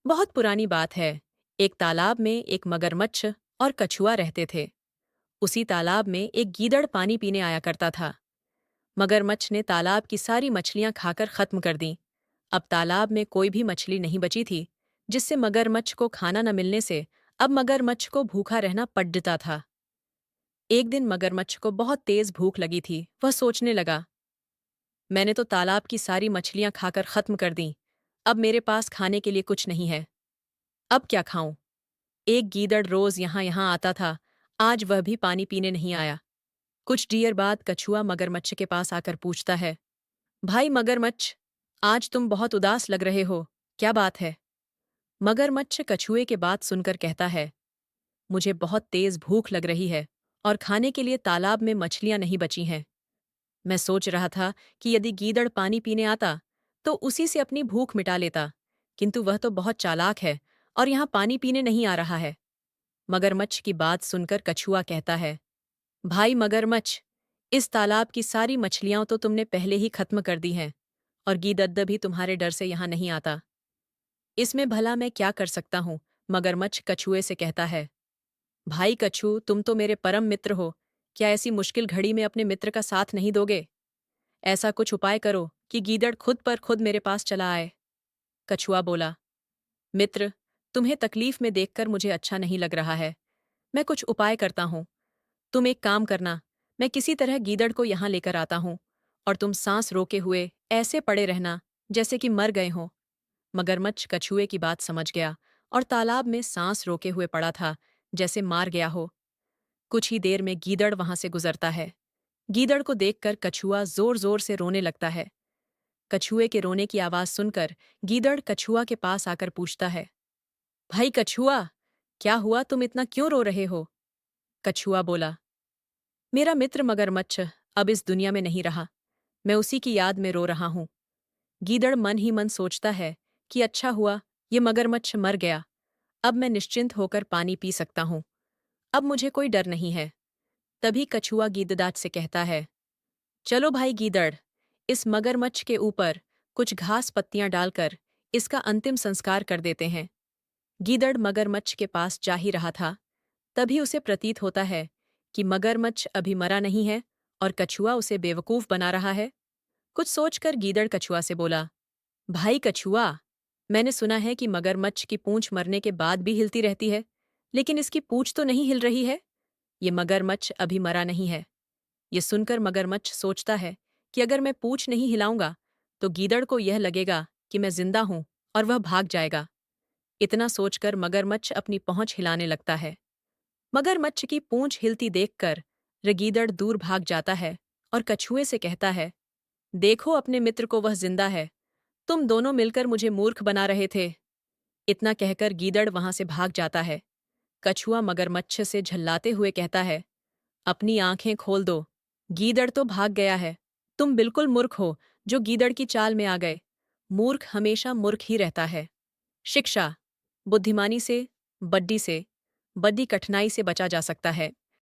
बहुत पुरानी बात है। एक तालाब में एक मगरमच्छ और कछुआ रहते थे। उसी तालाब में एक गीदड़ पानी पीने आया करता था। मगरमच्छ ने तालाब की सारी मछलियां खाकर खत्म कर दी। अब तालाब में कोई भी मछली नहीं बची थी, जिससे मगरमच्छ को खाना न मिलने से अब मगरमच्छ को भूखा रहना पड़ता था। एक दिन मगरमच्छ को बहुत तेज भूख लगी थी। वह सोचने लगा, मैंने तो तालाब की सारी मछलियां खाकर खत्म कर दी। अब मेरे पास खाने के लिए कुछ नहीं है। अब क्या खाऊं? एक गीदड़ रोज यहाँ यहाँ आता था। आज वह भी पानी पीने नहीं आया। कुछ देर बाद कछुआ मगरमच्छ के पास आकर पूछता है, भाई मगरमच्छ, आज तुम बहुत उदास लग रहे हो। क्या बात है? मगरमच्छ कछुए के बात सुनकर कहता है, मुझे बहुत तेज भूख लग रही है और खाने के लिए तालाब में मछलियां नहीं बची हैं। मैं सोच रहा था कि यदि गीदड़ पानी पीने आता तो उसी से अपनी भूख मिटा लेता, किंतु वह तो बहुत चालाक है और यहाँ पानी पीने नहीं आ रहा है। मगरमच्छ की बात सुनकर कछुआ कहता है, भाई मगरमच्छ, इस तालाब की सारी मछलियां तो तुमने पहले ही खत्म कर दी हैं और गीदड़ भी तुम्हारे डर से यहाँ नहीं आता। इसमें भला मैं क्या कर सकता हूँ? मगरमच्छ कछुए से कहता है, भाई कछू, तुम तो मेरे परम मित्र हो। क्या ऐसी मुश्किल घड़ी में अपने मित्र का साथ नहीं दोगे? ऐसा कुछ उपाय करो कि गीदड़ खुद पर खुद मेरे पास चला आए। कछुआ बोला, मित्र, तुम्हें तकलीफ में देखकर मुझे अच्छा नहीं लग रहा है। मैं कुछ उपाय करता हूँ। तुम एक काम करना, मैं किसी तरह गीदड़ को यहाँ लेकर आता हूँ और तुम सांस रोके हुए ऐसे पड़े रहना जैसे कि मर गए हों। मगरमच्छ कछुए की बात समझ गया और तालाब में सांस रोके हुए पड़ा था, जैसे मार गया हो। कुछ ही देर में गीदड़ वहां से गुजरता है। गीदड़ को देखकर कछुआ जोर जोर से रोने लगता है। कछुए के रोने की आवाज सुनकर गीदड़ कछुआ के पास आकर पूछता है, भाई कछुआ, क्या हुआ? तुम इतना क्यों रो रहे हो? कछुआ बोला, मेरा मित्र मगरमच्छ अब इस दुनिया में नहीं रहा। मैं उसी की याद में रो रहा हूं। गीदड़ मन ही मन सोचता है कि अच्छा हुआ ये मगरमच्छ मर गया। अब मैं निश्चिंत होकर पानी पी सकता हूं। अब मुझे कोई डर नहीं है। तभी कछुआ गीदड़ से कहता है, चलो भाई गीदड़, इस मगरमच्छ के ऊपर कुछ घास पत्तियां डालकर इसका अंतिम संस्कार कर देते हैं। गीदड़ मगरमच्छ के पास जा ही रहा था, तभी उसे प्रतीत होता है कि मगरमच्छ अभी मरा नहीं है और कछुआ उसे बेवकूफ बना रहा है। कुछ सोचकर गीदड़ कछुआ से बोला, भाई कछुआ, मैंने सुना है कि मगरमच्छ की पूंछ मरने के बाद भी हिलती रहती है, लेकिन इसकी पूंछ तो नहीं हिल रही है। ये मगरमच्छ अभी मरा नहीं है। ये सुनकर मगरमच्छ सोचता है कि अगर मैं पूंछ नहीं हिलाऊंगा तो गीदड़ को यह लगेगा कि मैं जिंदा हूं और वह भाग जाएगा। इतना सोचकर मगरमच्छ अपनी पहुंच हिलाने लगता है। मगरमच्छ की पूंछ हिलती देखकर गीदड़ दूर भाग जाता है और कछुए से कहता है, देखो अपने मित्र को, वह जिंदा है। तुम दोनों मिलकर मुझे मूर्ख बना रहे थे। इतना कहकर गीदड़ वहां से भाग जाता है। कछुआ मगरमच्छ से झल्लाते हुए कहता है, अपनी आंखें खोल दो। गीदड़ तो भाग गया है। तुम बिल्कुल मूर्ख हो जो गीदड़ की चाल में आ गए। मूर्ख हमेशा मूर्ख ही रहता है। शिक्षा, बुद्धिमानी से, बड्डी कठिनाई से बचा जा सकता है।